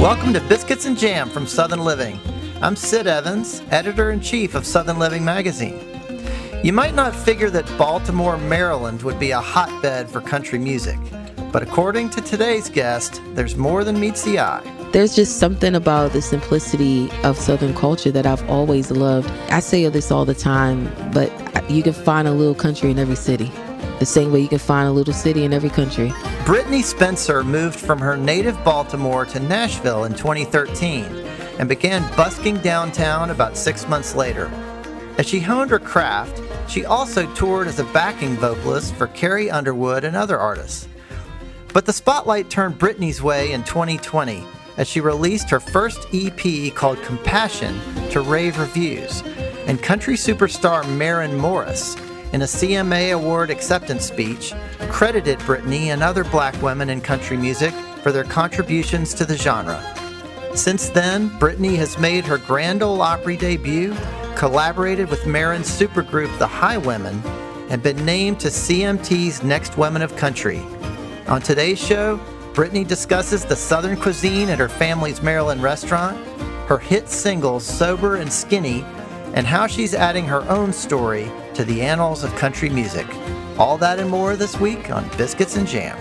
Welcome to Biscuits and Jam from Southern Living. I'm Sid Evans, editor-in-chief of Southern Living magazine. You might not figure that Baltimore, Maryland would be a hotbed for country music, but according to today's guest, there's more than meets the eye. There's just something about the simplicity of Southern culture that I've always loved. I say this all the time, but you can find a little country in every city. The same way you can find a little city in every country. Brittney Spencer moved from her native Baltimore to Nashville in 2013 and began busking downtown about 6 months later. As she honed her craft, she also toured as a backing vocalist for Carrie Underwood and other artists. But the spotlight turned Brittney's way in 2020 as she released her first EP called Compassion to rave reviews, and country superstar Maren Morris, in a CMA Award acceptance speech, credited Brittney and other black women in country music for their contributions to the genre. Since then, Brittney has made her Grand Ole Opry debut, collaborated with Maren's supergroup The Highwomen, and been named to CMT's Next Women of Country. On today's show, Brittney discusses the Southern cuisine at her family's Maryland restaurant, her hit singles Sober and Skinny, and how she's adding her own story to the annals of country music. All that and more this week on Biscuits and Jam.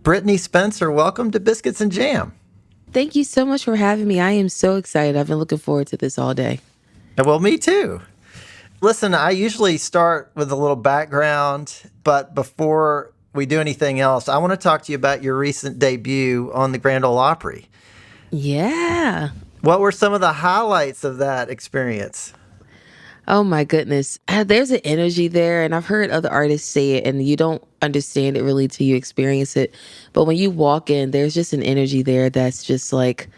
Brittney Spencer, welcome to Biscuits and Jam. Thank you so much for having me. I am so excited. I've been looking forward to this all day. Well, me too. Listen, I usually start with a little background, but before we do anything else, I want to talk to you about your recent debut on the Grand Ole Opry. Yeah. What were some of the highlights of that experience? Oh my goodness. There's an energy there, and I've heard other artists say it, and you don't understand it really till you experience it. But when you walk in, there's just an energy there that's just like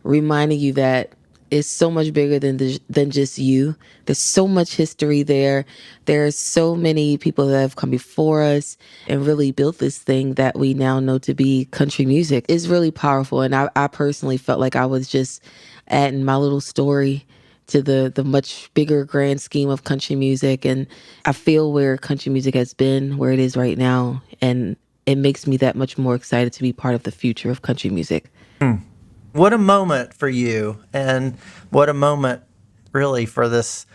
reminding you that it's so much bigger than just you. There's so much history there. There's so many people that have come before us and really built this thing that we now know to be country music. It's really powerful. And I personally felt like I was just adding my little story to the much bigger grand scheme of country music. And I feel where country music has been, where it is right now. And it makes me that much more excited to be part of the future of country music. What a moment for you, and what a moment really for this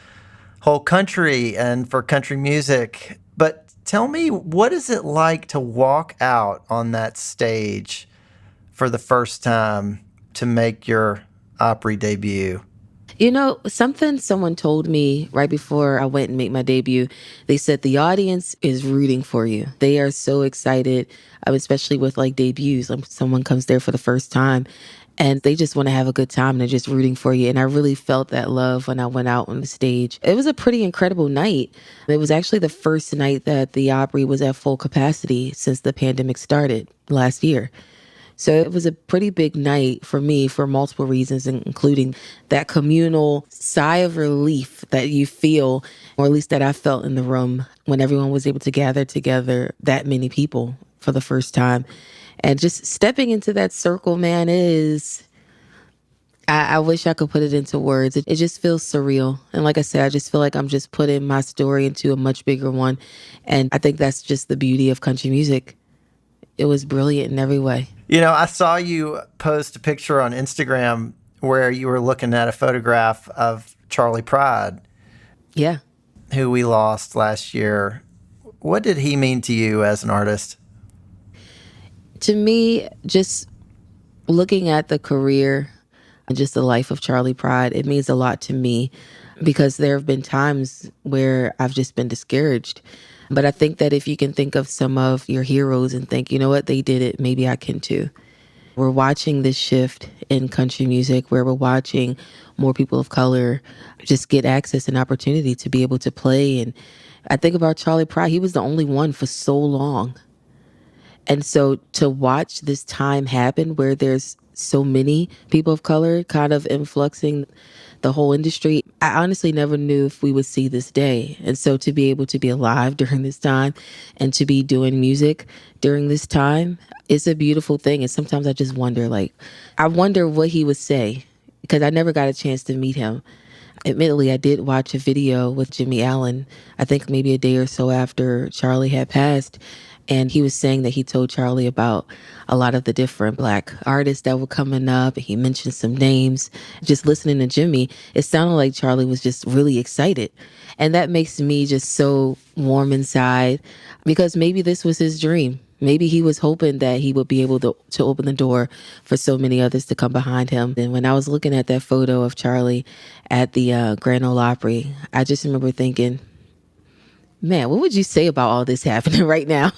whole country and for country music. But tell me, what is it like to walk out on that stage for the first time to make your Opry debut? You know, something someone told me right before I went and made my debut, they said the audience is rooting for you. They are so excited, especially with like debuts. Someone comes there for the first time and they just want to have a good time and they're just rooting for you. And I really felt that love when I went out on the stage. It was a pretty incredible night. It was actually the first night that the Opry was at full capacity since the pandemic started last year. So it was a pretty big night for me for multiple reasons, including that communal sigh of relief that you feel, or at least that I felt in the room when everyone was able to gather together, that many people for the first time. And just stepping into that circle, man, I wish I could put it into words. It just feels surreal. And like I said, I just feel like I'm just putting my story into a much bigger one. And I think that's just the beauty of country music. It was brilliant in every way. You know, I saw you post a picture on Instagram where you were looking at a photograph of Charlie Pride. Yeah. Who we lost last year. What did he mean to you as an artist? To me, just looking at the career and just the life of Charlie Pride, it means a lot to me because there have been times where I've just been discouraged. But I think that if you can think of some of your heroes and think, you know what, they did it, maybe I can too. We're watching this shift in country music where we're watching more people of color just get access and opportunity to be able to play. And I think about Charlie Pride, he was the only one for so long. And so to watch this time happen where there's so many people of color kind of influxing the whole industry, I honestly never knew if we would see this day. And so to be able to be alive during this time and to be doing music during this time, it's a beautiful thing. And sometimes I just wonder, I wonder what he would say, because I never got a chance to meet him. Admittedly, I did watch a video with Jimmy Allen, I think maybe a day or so after Charlie had passed. And he was saying that he told Charlie about a lot of the different Black artists that were coming up. He mentioned some names. Just listening to Jimmy, it sounded like Charlie was just really excited. And that makes me just so warm inside because maybe this was his dream. Maybe he was hoping that he would be able to open the door for so many others to come behind him. And when I was looking at that photo of Charlie at the Grand Ole Opry, I just remember thinking, man, what would you say about all this happening right now?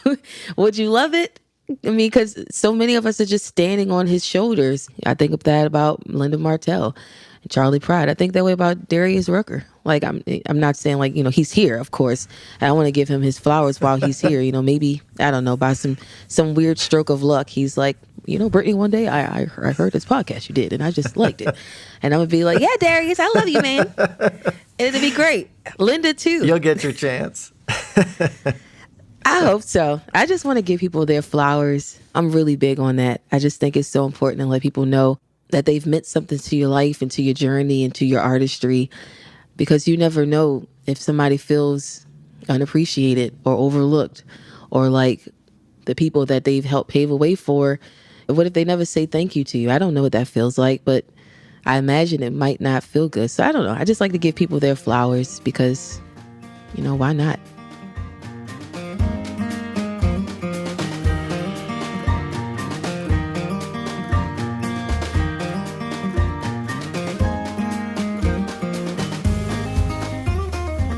Would you love it? I mean, because so many of us are just standing on his shoulders. I think of that about Linda Martell and Charlie Pride. I think that way about Darius Rucker. Like, I'm not saying like, he's here, of course. I want to give him his flowers while he's here. Maybe, I don't know, by some weird stroke of luck, he's like, Brittney, one day I heard this podcast you did and I just liked it. And I'm going to be like, yeah, Darius, I love you, man. It'll be great. Linda, too. You'll get your chance. I hope so. I just want to give people their flowers. I'm really big on that. I just think it's so important to let people know that they've meant something to your life and to your journey and to your artistry, because you never know if somebody feels unappreciated or overlooked, or like the people that they've helped pave a way for. What if they never say thank you to you? I don't know what that feels like, but I imagine it might not feel good. So I don't know. I just like to give people their flowers because, why not?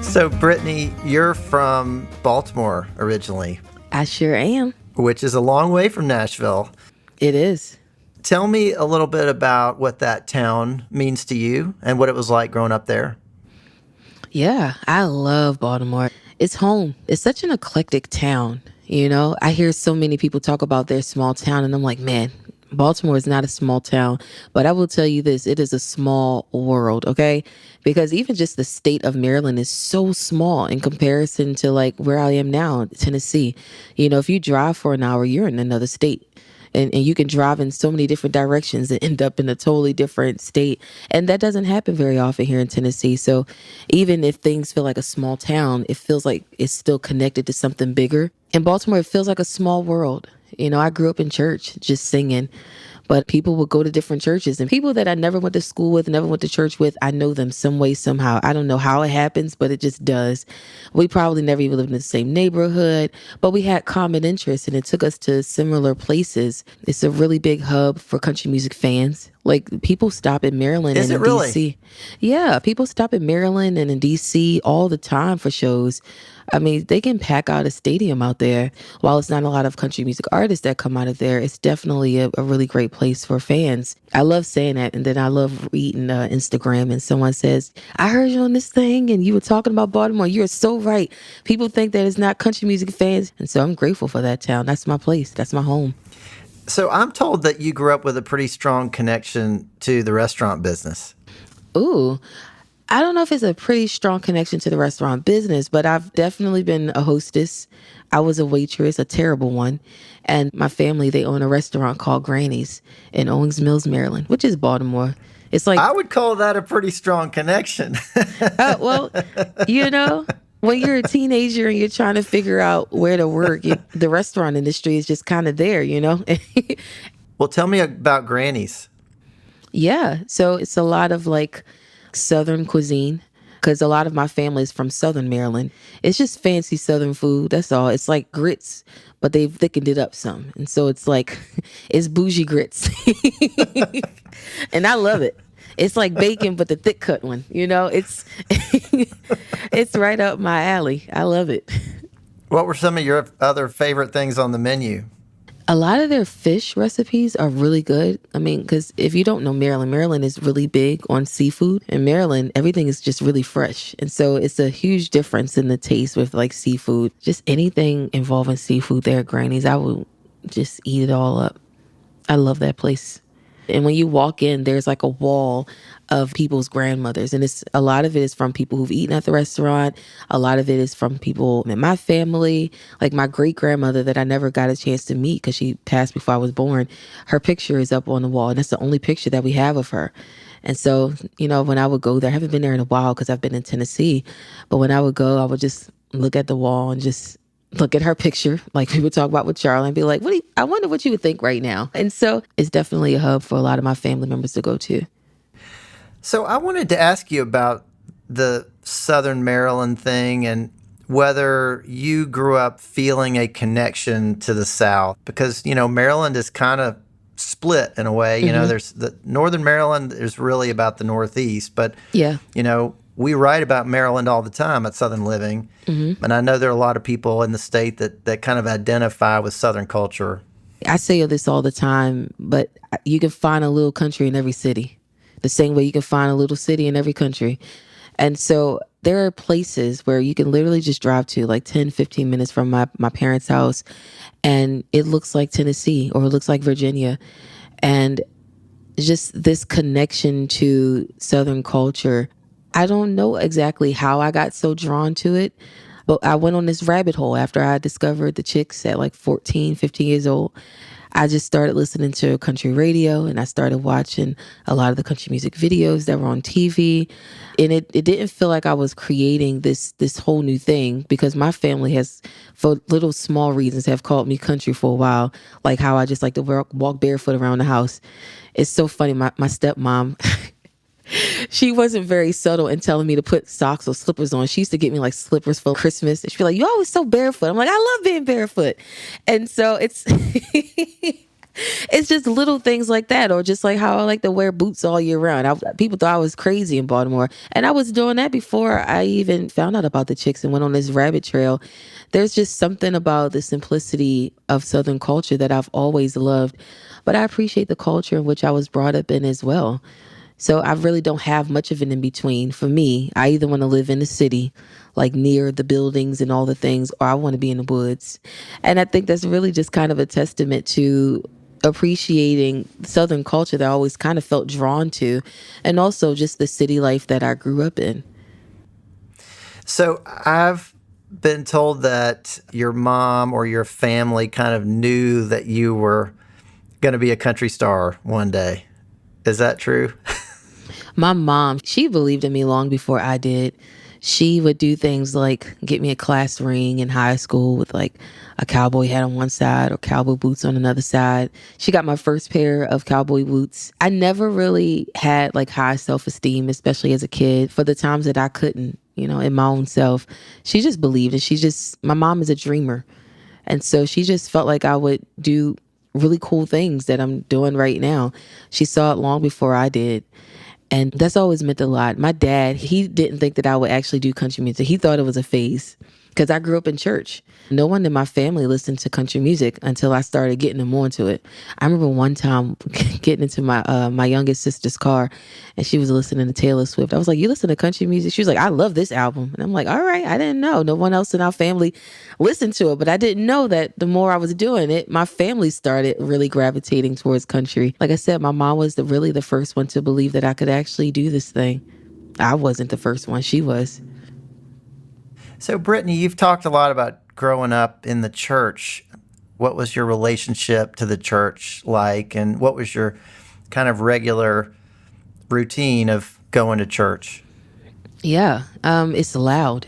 So, Brittney, you're from Baltimore originally. I sure am. Which is a long way from Nashville. It is. Tell me a little bit about what that town means to you and what it was like growing up there. Yeah, I love Baltimore. It's home. It's such an eclectic town. I hear so many people talk about their small town and I'm like, man, Baltimore is not a small town, but I will tell you this, it is a small world, okay? Because even just the state of Maryland is so small in comparison to like where I am now, Tennessee. If you drive for an hour, you're in another state. And you can drive in so many different directions and end up in a totally different state. And that doesn't happen very often here in Tennessee. So even if things feel like a small town, it feels like it's still connected to something bigger. In Baltimore, it feels like a small world. I grew up in church just singing, but people would go to different churches, and people that I never went to school with, never went to church with, I know them some way, somehow. I don't know how it happens, but it just does. We probably never even lived in the same neighborhood, but we had common interests and it took us to similar places. It's a really big hub for country music fans. Like, people stop in Maryland and in really? DC. Yeah, people stop in Maryland and in DC all the time for shows. I mean, they can pack out a stadium out there. While it's not a lot of country music artists that come out of there, it's definitely a really great place for fans. I love saying that. And then I love reading Instagram and someone says, I heard you on this thing and you were talking about Baltimore. You're so right. People think that it's not country music fans. And so I'm grateful for that town. That's my place. That's my home. So I'm told that you grew up with a pretty strong connection to the restaurant business. Ooh, I don't know if it's a pretty strong connection to the restaurant business, but I've definitely been a hostess. I was a waitress, a terrible one. And my family, they own a restaurant called Granny's in Owings Mills, Maryland, which is Baltimore. It's like, I would call that a pretty strong connection. well, when you're a teenager and you're trying to figure out where to work, the restaurant industry is just kind of there, Well, tell me about Granny's. Yeah. So it's a lot of like Southern cuisine, because a lot of my family is from Southern Maryland. It's just fancy Southern food. That's all. It's like grits, but they've thickened it up some. And so it's like, it's bougie grits. And I love it. It's like bacon, but the thick cut one, it's, it's right up my alley. I love it. What were some of your other favorite things on the menu? A lot of their fish recipes are really good. I mean, because if you don't know Maryland is really big on seafood. In Maryland, everything is just really fresh. And so it's a huge difference in the taste with like seafood. Just anything involving seafood there at Granny's, I will just eat it all up. I love that place. And when you walk in, there's like a wall of people's grandmothers. And it's a lot of it is from people who've eaten at the restaurant. A lot of it is from people in my family. Like my great grandmother that I never got a chance to meet because she passed before I was born. Her picture is up on the wall. And that's the only picture that we have of her. And so, when I would go there, I haven't been there in a while because I've been in Tennessee. But when I would go, I would just look at the wall and just look at her picture, like we would talk about with Charlie, and be like, I wonder what you would think right now. And so it's definitely a hub for a lot of my family members to go to. So I wanted to ask you about the Southern Maryland thing and whether you grew up feeling a connection to the South, because, Maryland is kind of split in a way. There's the Northern Maryland is really about the Northeast, but, yeah, we write about Maryland all the time at Southern Living. And I know there are a lot of people in the state that kind of identify with Southern culture. I say this all the time, but you can find a little country in every city, the same way you can find a little city in every country. And so there are places where you can literally just drive to like 10, 15 minutes from my parents' house, and it looks like Tennessee or it looks like Virginia. And just this connection to Southern culture, I don't know exactly how I got so drawn to it, but I went on this rabbit hole after I discovered the Chicks at like 14, 15 years old. I just started listening to country radio, and I started watching a lot of the country music videos that were on TV. And it didn't feel like I was creating this whole new thing, because my family has, for little small reasons, have called me country for a while, like how I just like to walk barefoot around the house. It's so funny. My stepmom, she wasn't very subtle in telling me to put socks or slippers on. She used to get me like slippers for Christmas. And she'd be like, "You always so barefoot." I'm like, "I love being barefoot." And so it's it's just little things like that, or just like how I like to wear boots all year round. People thought I was crazy in Baltimore, and I was doing that before I even found out about the Chicks and went on this rabbit trail. There's just something about the simplicity of Southern culture that I've always loved, but I appreciate the culture in which I was brought up in as well. So I really don't have much of an in between. For me, I either want to live in the city, like near the buildings and all the things, or I want to be in the woods. And I think that's really just kind of a testament to appreciating Southern culture that I always kind of felt drawn to, and also just the city life that I grew up in. So I've been told that your mom or your family kind of knew that you were going to be a country star one day. Is that true? My mom, she believed in me long before I did. She would do things like get me a class ring in high school with like a cowboy hat on one side or cowboy boots on another side. She got my first pair of cowboy boots. I never really had like high self-esteem, especially as a kid, for the times that I couldn't, in my own self. She just believed, and my mom is a dreamer. And so she just felt like I would do really cool things that I'm doing right now. She saw it long before I did. And that's always meant a lot. My dad, he didn't think that I would actually do country music. He thought it was a phase because I grew up in church. No one in my family listened to country music until I started getting them onto it. I remember one time getting into my youngest sister's car, and she was listening to Taylor Swift. I was like, "You listen to country music?" She was like, "I love this album." And I'm like, "All right, I didn't know. No one else in our family listened to it." But I didn't know that the more I was doing it, my family started really gravitating towards country. Like I said, my mom was really the first one to believe that I could actually do this thing. I wasn't the first one. She was. So, Brittney, you've talked a lot about growing up in the church. What was your relationship to the church like, and what was your kind of regular routine of going to church? Yeah, it's loud.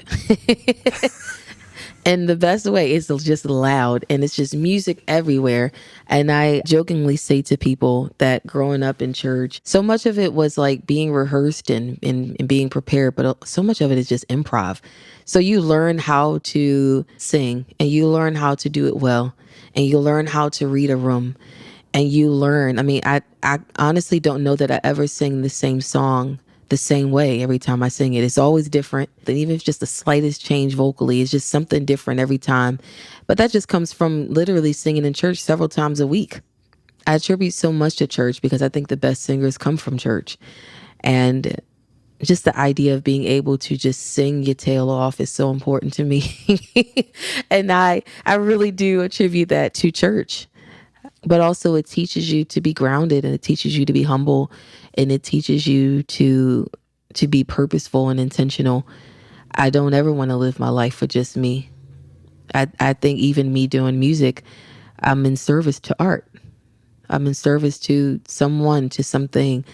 And the best way is just loud, and it's just music everywhere. And I jokingly say to people that growing up in church, so much of it was like being rehearsed and being prepared, but so much of it is just improv. So you learn how to sing, and you learn how to do it well, and you learn how to read a room, and you learn. I mean, I honestly don't know that I ever sing the same song the same way every time I sing it. It's always different. And even if it's just the slightest change vocally, it's just something different every time. But that just comes from literally singing in church several times a week. I attribute so much to church because I think the best singers come from church. And just the idea of being able to just sing your tail off is so important to me. And I really do attribute that to church. but also it teaches you to be grounded, and it teaches you to be humble, and it teaches you to be purposeful and intentional. I don't ever want to live my life for just me. I think even me doing music, I'm in service to art. I'm in service to someone, to something,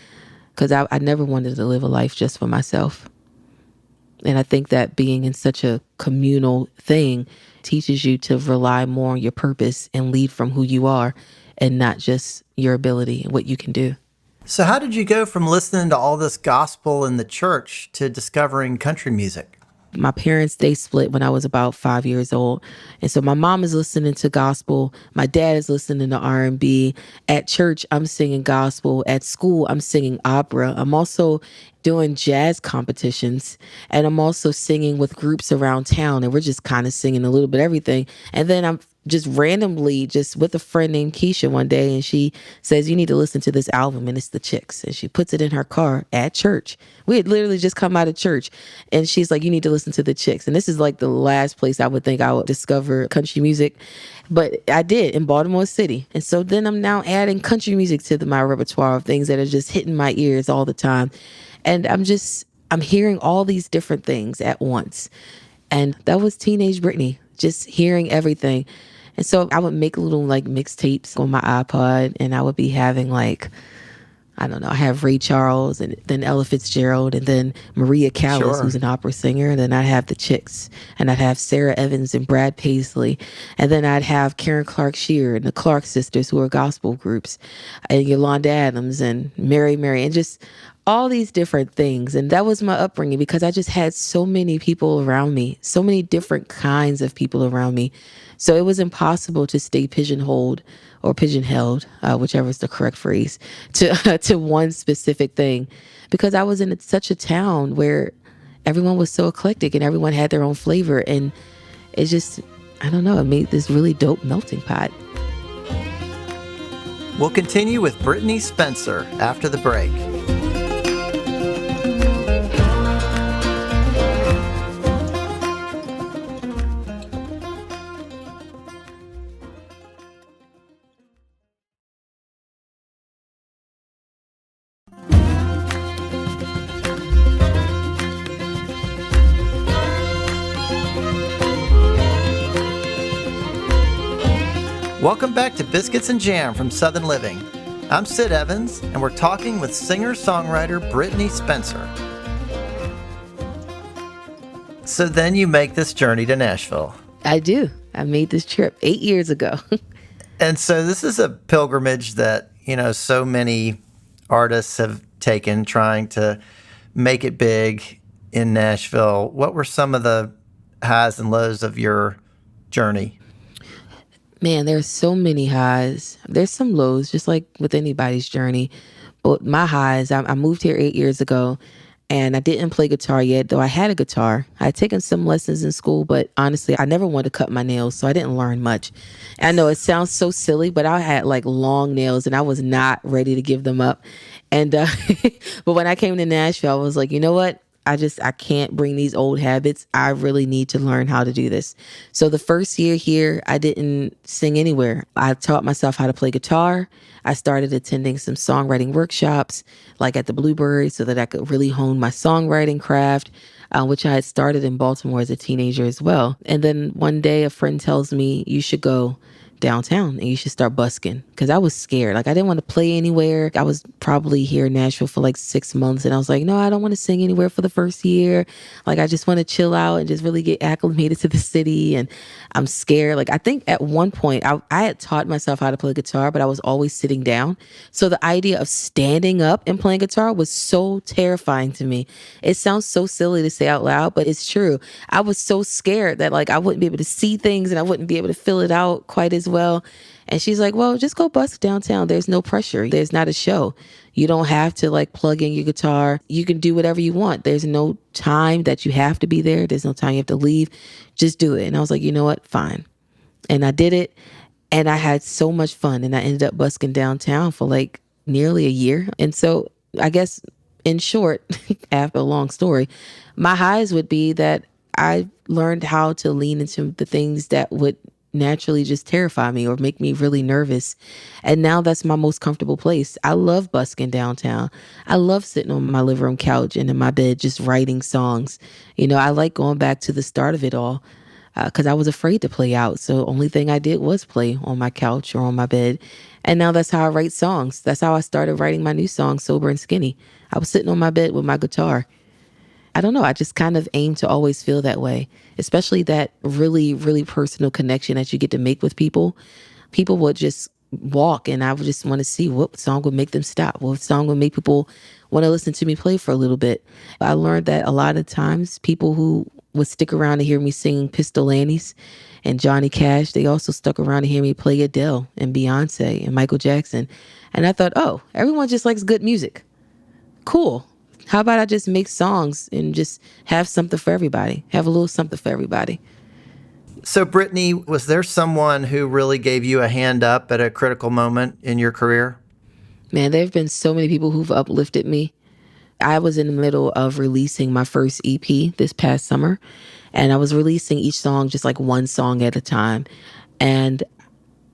because I never wanted to live a life just for myself. And I think that being in such a communal thing teaches you to rely more on your purpose and lead from who you are and not just your ability and what you can do. So, how did you go from listening to all this gospel in the church to discovering country music? My parents, they split when I was about 5 years old. And so my mom is listening to gospel. My dad is listening to R&B. At church, I'm singing gospel. At school, I'm singing opera. I'm also doing jazz competitions, and I'm also singing with groups around town, and we're just kind of singing a little bit of everything. And then I'm just randomly just with a friend named Keisha one day, and she says, you need to listen to this album, and it's The Chicks. And she puts it in her car at church. We had literally just come out of church, and she's like, you need to listen to The Chicks. And this is like the last place I would think I would discover country music, but I did, in Baltimore City. And so then I'm now adding country music to my repertoire of things that are just hitting my ears all the time. And I'm hearing all these different things at once. And that was teenage Brittney, just hearing everything. And so I would make little like mixtapes on my iPod, and I would be having like, I don't know, I have Ray Charles, and then Ella Fitzgerald, and then Maria Callas, Sure. who's an opera singer. And then I'd have the Chicks, and I'd have Sarah Evans and Brad Paisley. And then I'd have Karen Clark Sheard and the Clark sisters, who are gospel groups, and Yolanda Adams and Mary, and just all these different things. And that was my upbringing, because I just had so many people around me, so many different kinds of people around me. So it was impossible to stay pigeonholed or pigeonheld, whichever is the correct phrase, to one specific thing, because I was in such a town where everyone was so eclectic and everyone had their own flavor. And it just, I don't know, it made this really dope melting pot. We'll continue with Brittney Spencer after the break. Welcome back to Biscuits and Jam from Southern Living. I'm Sid Evans, and we're talking with singer-songwriter Brittney Spencer. So then you make this journey to Nashville. I do. I made this trip 8 years ago. And so this is a pilgrimage that, so many artists have taken trying to make it big in Nashville. What were some of the highs and lows of your journey? Man, there's so many highs. There's some lows, just like with anybody's journey. But my highs, I moved here 8 years ago, and I didn't play guitar yet, though I had a guitar. I had taken some lessons in school, but honestly, I never wanted to cut my nails, so I didn't learn much. I know it sounds so silly, but I had like long nails, and I was not ready to give them up. And but when I came to Nashville, I was like, you know what? I can't bring these old habits. I really need to learn how to do this. So the first year here, I didn't sing anywhere. I taught myself how to play guitar. I started attending some songwriting workshops, like at the Bluebird, so that I could really hone my songwriting craft, which I had started in Baltimore as a teenager as well. And then one day a friend tells me, you should go downtown and you should start busking, because I was scared. Like, I didn't want to play anywhere. I was probably here in Nashville for like 6 months, and I was like, no, I don't want to sing anywhere for the first year. Like, I just want to chill out and just really get acclimated to the city. And I'm scared. Like, I think at one point I had taught myself how to play guitar, but I was always sitting down. So the idea of standing up and playing guitar was so terrifying to me. It sounds so silly to say out loud, but it's true. I was so scared that like I wouldn't be able to see things and I wouldn't be able to fill it out quite as well. And she's like, well, just go busk downtown. There's no pressure. There's not a show. You don't have to like plug in your guitar. You can do whatever you want. There's no time that you have to be there. There's no time you have to leave. Just do it. And I was like, you know what? Fine. And I did it. And I had so much fun. And I ended up busking downtown for like nearly a year. And so I guess in short, after a long story, my highs would be that I learned how to lean into the things that would naturally just terrify me or make me really nervous. And now that's my most comfortable place. I love busking downtown. I love sitting on my living room couch and in my bed just writing songs. I like going back to the start of it all because I was afraid to play out. So only thing I did was play on my couch or on my bed. And now that's how I write songs. That's how I started writing my new song, Sober and Skinny. I was sitting on my bed with my guitar. I don't know. I just kind of aim to always feel that way, especially that really, really personal connection that you get to make with people. People would just walk and I would just want to see what song would make them stop. What song would make people want to listen to me play for a little bit. I learned that a lot of times people who would stick around to hear me sing Pistol Annie's and Johnny Cash, they also stuck around to hear me play Adele and Beyonce and Michael Jackson. And I thought, oh, everyone just likes good music. Cool. How about I just make songs and just have something for everybody? Have a little something for everybody. So, Brittney, was there someone who really gave you a hand up at a critical moment in your career? Man, there have been so many people who've uplifted me. I was in the middle of releasing my first EP this past summer, and I was releasing each song just like one song at a time. And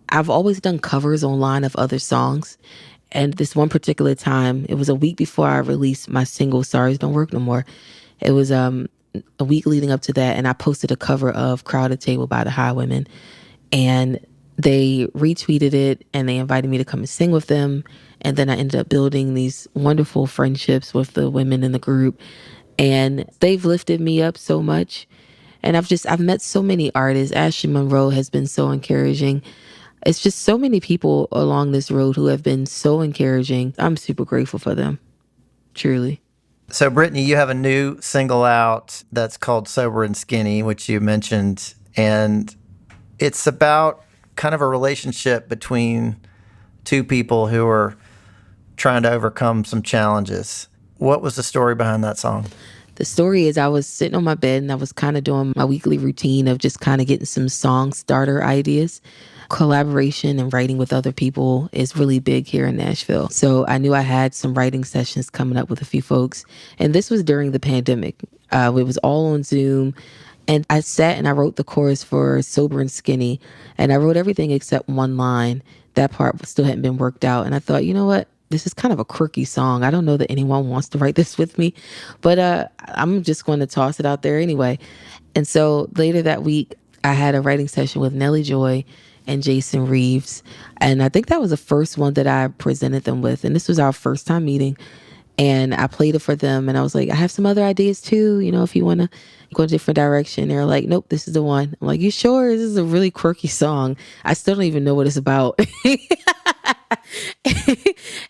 I've always done covers online of other songs. And this one particular time, it was a week before I released my single, Sorries Don't Work No More. It was a week leading up to that, and I posted a cover of Crowded Table by the Highwomen. And they retweeted it, and they invited me to come and sing with them. And then I ended up building these wonderful friendships with the women in the group. And they've lifted me up so much. And I've met so many artists. Ashley Monroe has been so encouraging. It's just so many people along this road who have been so encouraging. I'm super grateful for them, truly. So, Brittney, you have a new single out that's called Sober and Skinny, which you mentioned, and it's about kind of a relationship between two people who are trying to overcome some challenges. What was the story behind that song? The story is I was sitting on my bed and I was kind of doing my weekly routine of just kind of getting some song starter ideas. Collaboration and writing with other people is really big here in Nashville. So I knew I had some writing sessions coming up with a few folks. And this was during the pandemic. It was all on Zoom. And I sat and I wrote the chorus for Sober and Skinny. And I wrote everything except one line. That part still hadn't been worked out. And I thought, you know what? This is kind of a quirky song. I don't know that anyone wants to write this with me. But I'm just going to toss it out there anyway. And so later that week, I had a writing session with Nellie Joy and Jason Reeves. And I think that was the first one that I presented them with. And this was our first time meeting. And I played it for them. And I was like, I have some other ideas too. If you want to go a different direction. They're like, nope, this is the one. I'm like, you sure? This is a really quirky song. I still don't even know what it's about.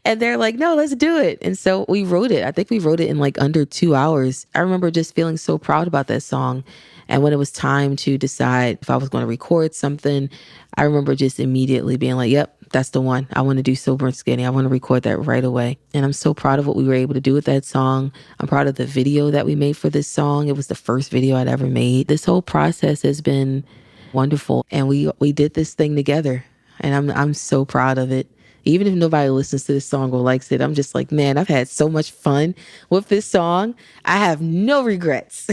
And they're like, no, let's do it. And so we wrote it. I think we wrote it in like under 2 hours. I remember just feeling so proud about that song. And when it was time to decide if I was going to record something, I remember just immediately being like, yep, that's the one. I want to do Sober and Skinny. I want to record that right away. And I'm so proud of what we were able to do with that song. I'm proud of the video that we made for this song. It was the first video I'd ever made. This whole process has been wonderful. And we did this thing together. And I'm so proud of it. Even if nobody listens to this song or likes it, I'm just like, man, I've had so much fun with this song. I have no regrets.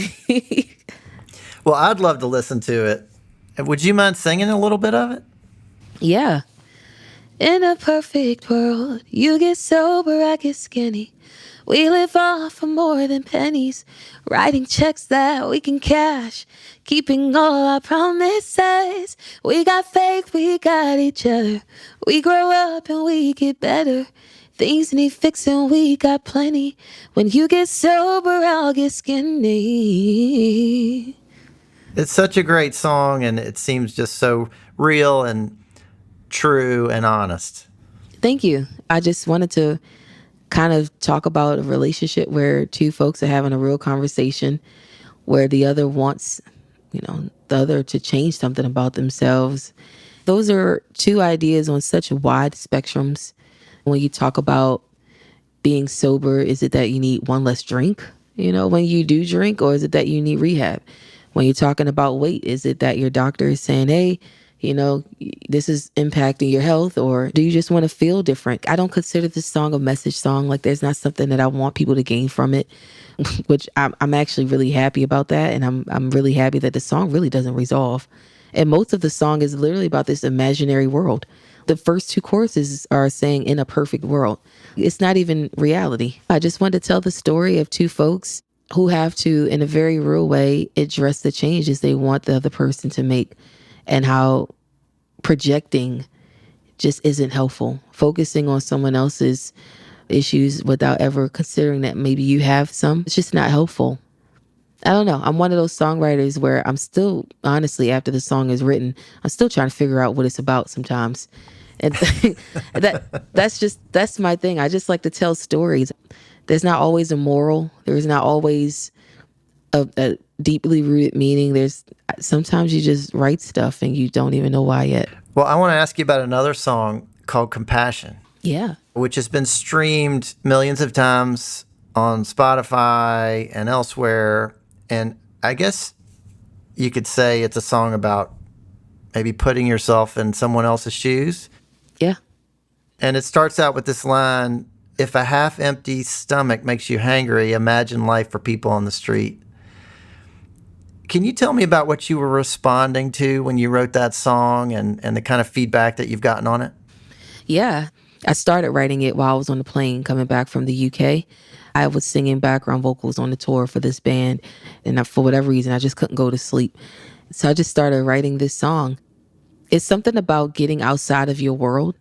Well, I'd love to listen to it. Would you mind singing a little bit of it? Yeah. In a perfect world, you get sober, I get skinny. We live off for more than pennies, writing checks that we can cash, keeping all our promises. We got faith, we got each other. We grow up and we get better. Things need fixing, we got plenty. When you get sober, I'll get skinny. It's such a great song, and it seems just so real and true and honest. Thank you. I just wanted to kind of talk about a relationship where two folks are having a real conversation where the other wants, the other to change something about themselves. Those are two ideas on such wide spectrums. When you talk about being sober, is it that you need one less drink, when you do drink, or is it that you need rehab? When you're talking about weight, is it that your doctor is saying, hey, this is impacting your health, or do you just want to feel different? I don't consider this song a message song. Like, there's not something that I want people to gain from it, which I'm actually really happy about that. And I'm really happy that the song really doesn't resolve. And most of the song is literally about this imaginary world. The first two choruses are saying in a perfect world. It's not even reality. I just wanted to tell the story of two folks who have to, in a very real way, address the changes they want the other person to make, and how projecting just isn't helpful. Focusing on someone else's issues without ever considering that maybe you have some, it's just not helpful. I don't know. I'm one of those songwriters where I'm still, honestly, after the song is written, I'm still trying to figure out what it's about sometimes. And that's my thing. I just like to tell stories. There's not always a moral. There's not always a deeply rooted meaning. Sometimes you just write stuff and you don't even know why yet. Well, I want to ask you about another song called Compassion. Yeah. Which has been streamed millions of times on Spotify and elsewhere. And I guess you could say it's a song about maybe putting yourself in someone else's shoes. Yeah. And it starts out with this line, if a half-empty stomach makes you hangry, imagine life for people on the street. Can you tell me about what you were responding to when you wrote that song and the kind of feedback that you've gotten on it? Yeah. I started writing it while I was on the plane coming back from the UK. I was singing background vocals on the tour for this band. And for whatever reason, I just couldn't go to sleep. So I just started writing this song. It's something about getting outside of your world,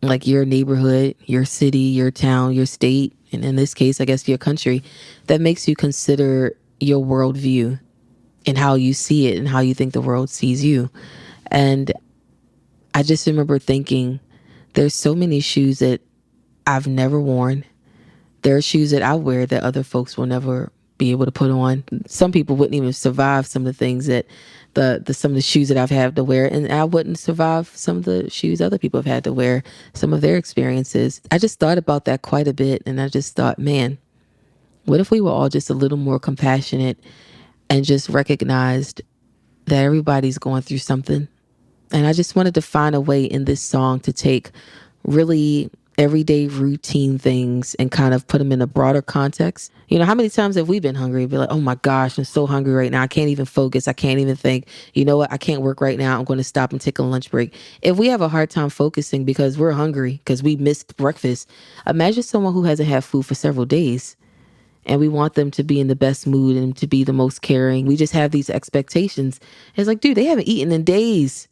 like your neighborhood, your city, your town, your state, and in this case, I guess your country, that makes you consider your worldview and how you see it and how you think the world sees you. And I just remember thinking, there's so many shoes that I've never worn. There are shoes that I wear that other folks will never be able to put on. Some people wouldn't even survive some of the things that some of the shoes that I've had to wear, and I wouldn't survive some of the shoes other people have had to wear, some of their experiences. I just thought about that quite a bit, and I just thought, man, what if we were all just a little more compassionate and just recognized that everybody's going through something. And I just wanted to find a way in this song to take really everyday routine things and kind of put them in a broader context. You know, how many times have we been hungry? Be like, oh my gosh, I'm so hungry right now. I can't even focus. I can't even think. You know what? I can't work right now. I'm going to stop and take a lunch break. If we have a hard time focusing because we're hungry, because we missed breakfast, imagine someone who hasn't had food for several days. And we want them to be in the best mood and to be the most caring. We just have these expectations. It's like, dude, they haven't eaten in days.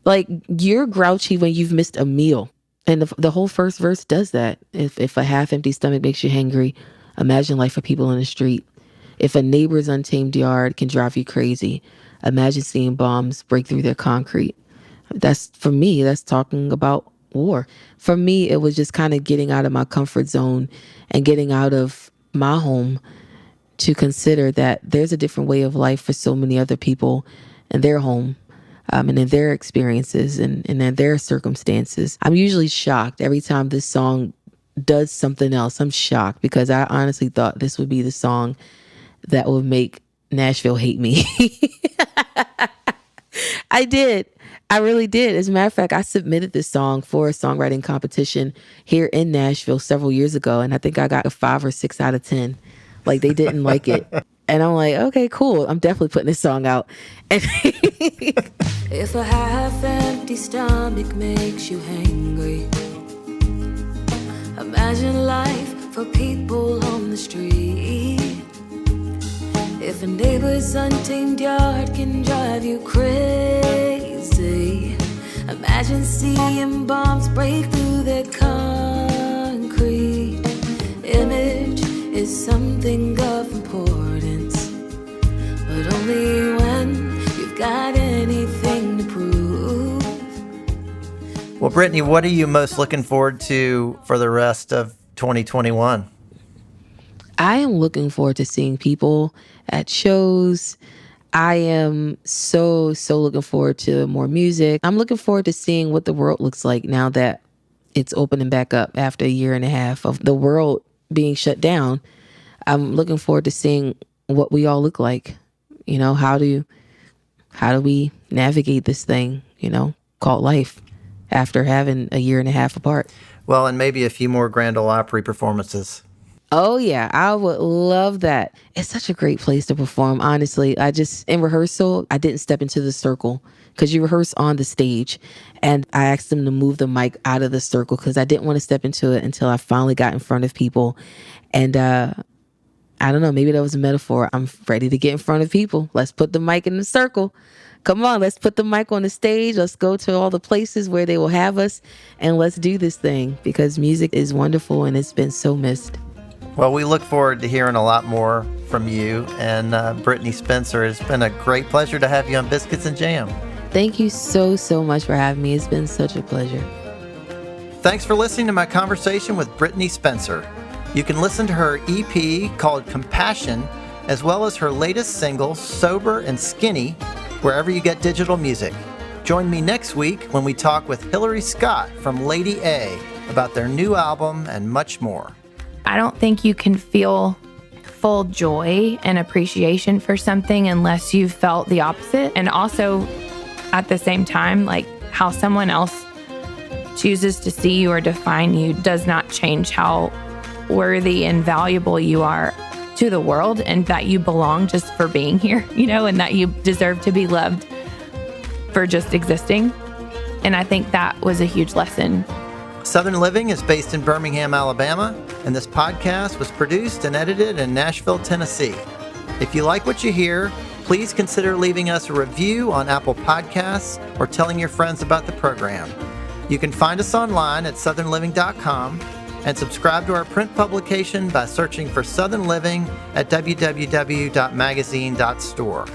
Like, you're grouchy when you've missed a meal. And the whole first verse does that. If a half-empty stomach makes you hangry, imagine life for people in the street. If a neighbor's untamed yard can drive you crazy, imagine seeing bombs break through their concrete. For me, that's talking about war. For me, it was just kind of getting out of my comfort zone and getting out of my home to consider that there's a different way of life for so many other people in their home. And in their experiences and in their circumstances. I'm usually shocked every time this song does something else. I'm shocked because I honestly thought this would be the song that would make Nashville hate me. I did. I really did. As a matter of fact, I submitted this song for a songwriting competition here in Nashville several years ago, and I think I got a 5 or 6 out of 10. Like, they didn't like it. And I'm like, okay, cool. I'm definitely putting this song out. And if a half-empty stomach makes you hangry, imagine life for people on the street. If a neighbor's untamed yard can drive you crazy, imagine seeing bombs break through their concrete. Image is something of importance, but only when you've got anything to prove. Well, Brittney, what are you most looking forward to for the rest of 2021? I am looking forward to seeing people at shows. I am so looking forward to more music. I'm looking forward to seeing what the world looks like now that it's opening back up after a year and a half of the world being shut down. I'm looking forward to seeing what we all look like. You know, how do we navigate this thing, called life after having a year and a half apart? Well, and maybe a few more Grand Ole Opry performances. Oh yeah, I would love that. It's such a great place to perform, honestly. In rehearsal, I didn't step into the circle because you rehearse on the stage. And I asked them to move the mic out of the circle because I didn't want to step into it until I finally got in front of people. And I don't know, maybe that was a metaphor. I'm ready to get in front of people. Let's put the mic in the circle. Come on, let's put the mic on the stage. Let's go to all the places where they will have us, and let's do this thing because music is wonderful and it's been so missed. Well, we look forward to hearing a lot more from you and Brittney Spencer. It's been a great pleasure to have you on Biscuits and Jam. Thank you so, so much for having me. It's been such a pleasure. Thanks for listening to my conversation with Brittney Spencer. You can listen to her EP called Compassion, as well as her latest single, Sober and Skinny, wherever you get digital music. Join me next week when we talk with Hillary Scott from Lady A about their new album and much more. I don't think you can feel full joy and appreciation for something unless you've felt the opposite. And also, at the same time, like how someone else chooses to see you or define you does not change how worthy and valuable you are to the world, and that you belong just for being here, and that you deserve to be loved for just existing. And I think that was a huge lesson. Southern Living is based in Birmingham, Alabama, and this podcast was produced and edited in Nashville, Tennessee. If you like what you hear, please consider leaving us a review on Apple Podcasts or telling your friends about the program. You can find us online at southernliving.com and subscribe to our print publication by searching for Southern Living at www.magazine.store.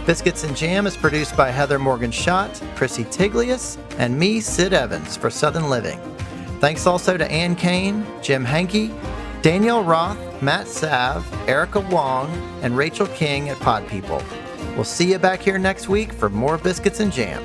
Biscuits and Jam is produced by Heather Morgan-Schott, Chrissy Tiglius, and me, Sid Evans, for Southern Living. Thanks also to Ann Kane, Jim Hankey, Danielle Roth, Matt Sav, Erica Wong, and Rachel King at Pod People. We'll see you back here next week for more Biscuits and Jam.